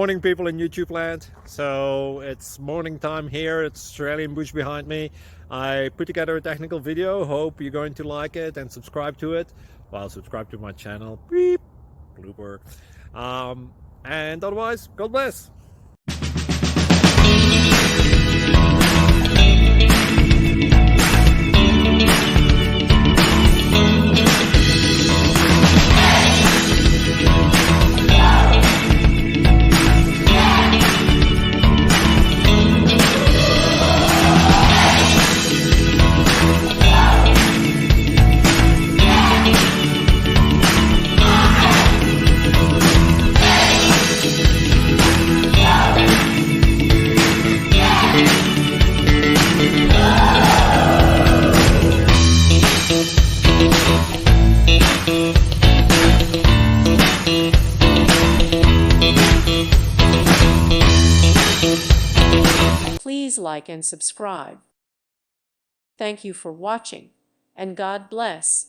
Morning, people in YouTube land. So it's morning time here. It's Australian bush behind me. I put together a technical video. Hope you're going to like it and subscribe to it. Well, subscribe to my channel. Beep, blooper. And otherwise, God bless. Please like and subscribe. Thank you for watching, and God bless.